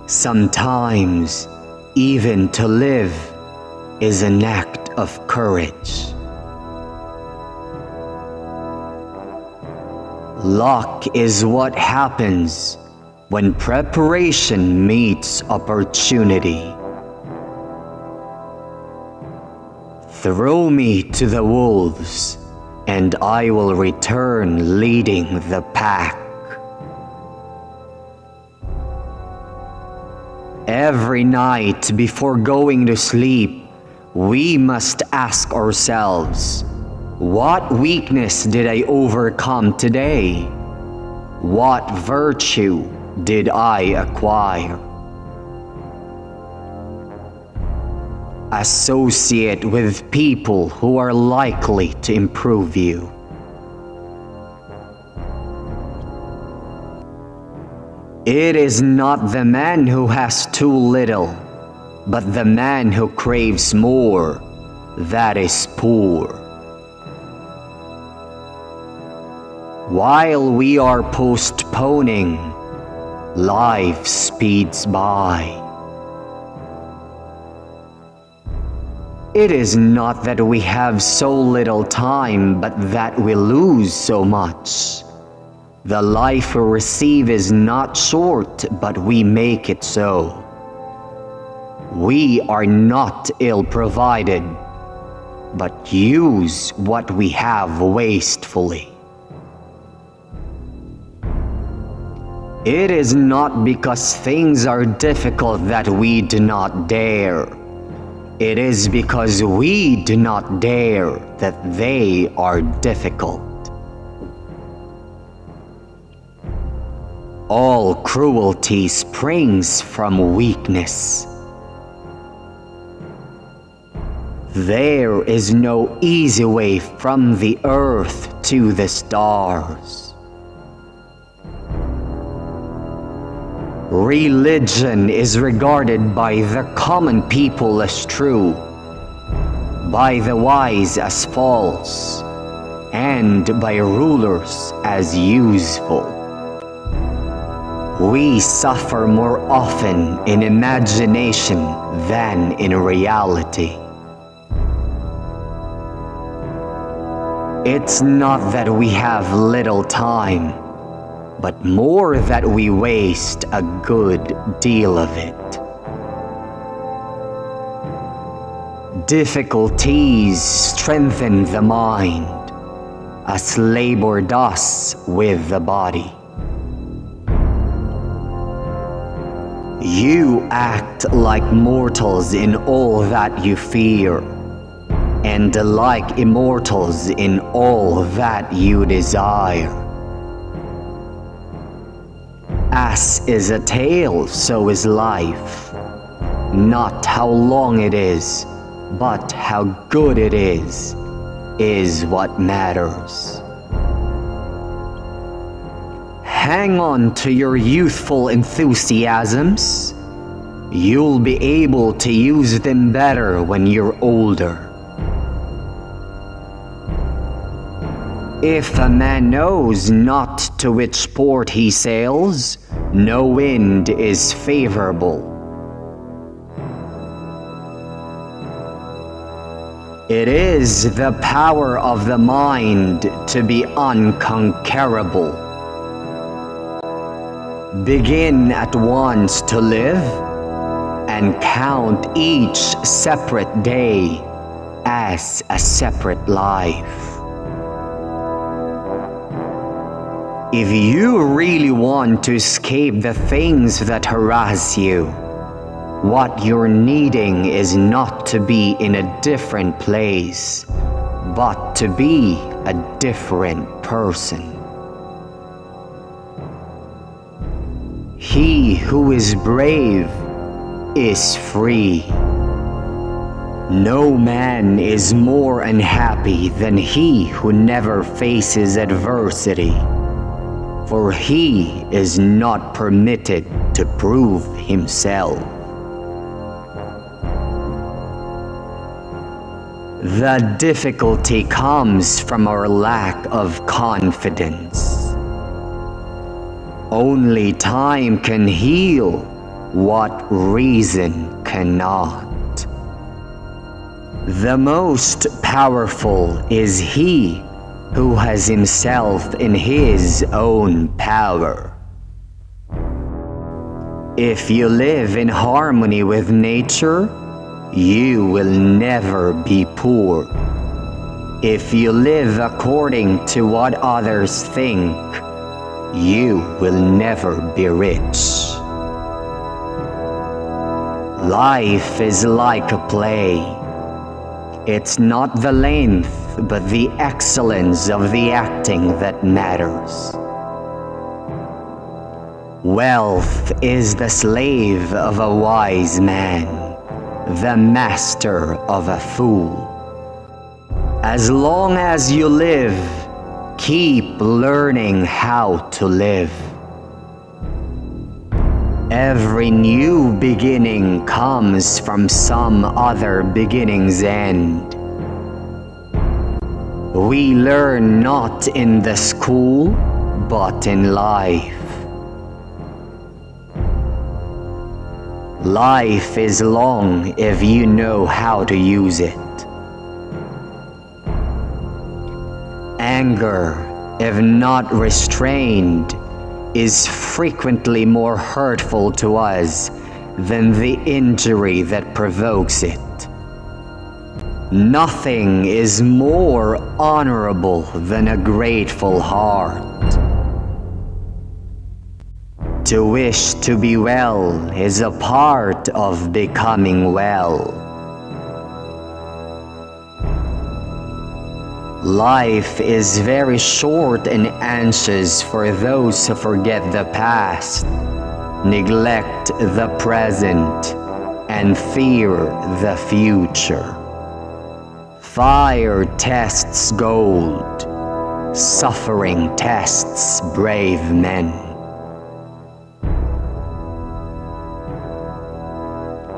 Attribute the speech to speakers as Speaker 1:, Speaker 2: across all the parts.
Speaker 1: Sometimes, even to live is an act of courage. Luck is what happens when preparation meets opportunity. Throw me to the wolves, and I will return leading the pack. Every night before going to sleep, we must ask ourselves, what weakness did I overcome today? What virtue did I acquire? Associate with people who are likely to improve you. It is not the man who has too little, but the man who craves more that is poor. While we are postponing, life speeds by. It is not that we have so little time, but that we lose so much. The life we receive is not short, but we make it so. We are not ill-provided, but use what we have wastefully. It is not because things are difficult that we do not dare. It is because we do not dare that they are difficult. All cruelty springs from weakness. There is no easy way from the earth to the stars. Religion is regarded by the common people as true, by the wise as false, and by rulers as useful. We suffer more often in imagination than in reality. It's not that we have little time, but more that we waste a good deal of it. Difficulties strengthen the mind, as labor does with the body. You act like mortals in all that you fear, and like immortals in all that you desire. As is a tale, so is life. Not how long it is, but how good it is what matters. Hang on to your youthful enthusiasms. You'll be able to use them better when you're older. If a man knows not to which port he sails, no wind is favorable. It is the power of the mind to be unconquerable. Begin at once to live, and count each separate day as a separate life. If you really want to escape the things that harass you, what you're needing is not to be in a different place, but to be a different person. He who is brave is free. No man is more unhappy than he who never faces adversity, for he is not permitted to prove himself. The difficulty comes from our lack of confidence. Only time can heal what reason cannot. The most powerful is he who has himself in his own power. If you live in harmony with nature, you will never be poor. If you live according to what others think, you will never be rich. Life is like a play. It's not the length, but the excellence of the acting that matters. Wealth is the slave of a wise man, the master of a fool. As long as you live, keep learning how to live. Every new beginning comes from some other beginning's end. We learn not in the school, but in life. Life is long if you know how to use it. Anger, if not restrained, is frequently more hurtful to us than the injury that provokes it. Nothing is more honorable than a grateful heart. To wish to be well is a part of becoming well. Life is very short and anxious for those who forget the past, neglect the present, and fear the future. Fire tests gold, suffering tests brave men.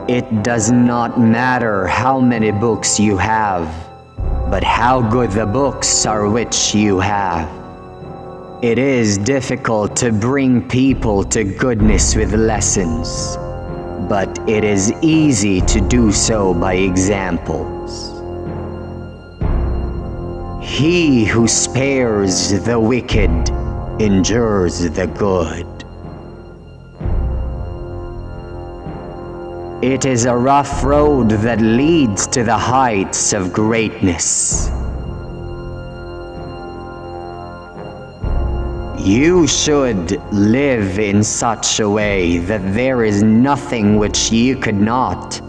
Speaker 1: It does not matter how many books you have, but how good the books are which you have. It is difficult to bring people to goodness with lessons, but it is easy to do so by examples. He who spares the wicked endures the good. It is a rough road that leads to the heights of greatness. You should live in such a way that there is nothing which you could not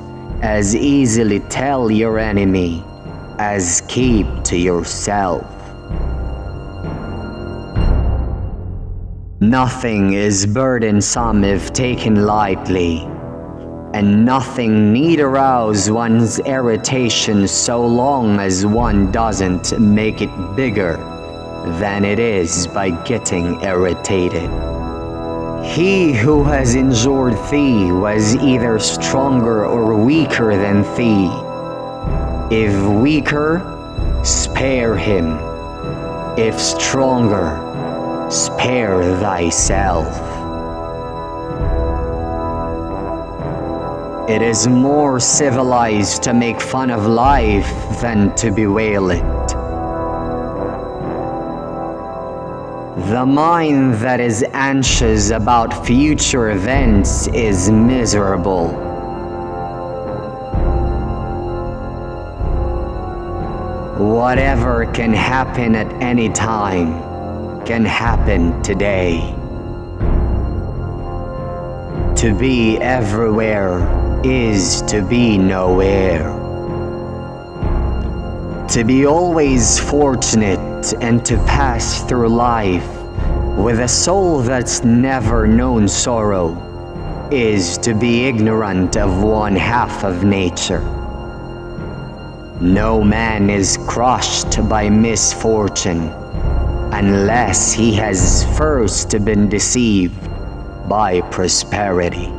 Speaker 1: as easily tell your enemy as keep to yourself. Nothing is burdensome if taken lightly, and nothing need arouse one's irritation so long as one doesn't make it bigger than it is by getting irritated. He who has endured thee was either stronger or weaker than thee. If weaker, spare him. If stronger, spare thyself. It is more civilized to make fun of life than to bewail it. The mind that is anxious about future events is miserable. Whatever can happen at any time can happen today. To be everywhere is to be nowhere. To be always fortunate and to pass through life with a soul that's never known sorrow is to be ignorant of one half of nature. No man is crushed by misfortune unless he has first been deceived by prosperity.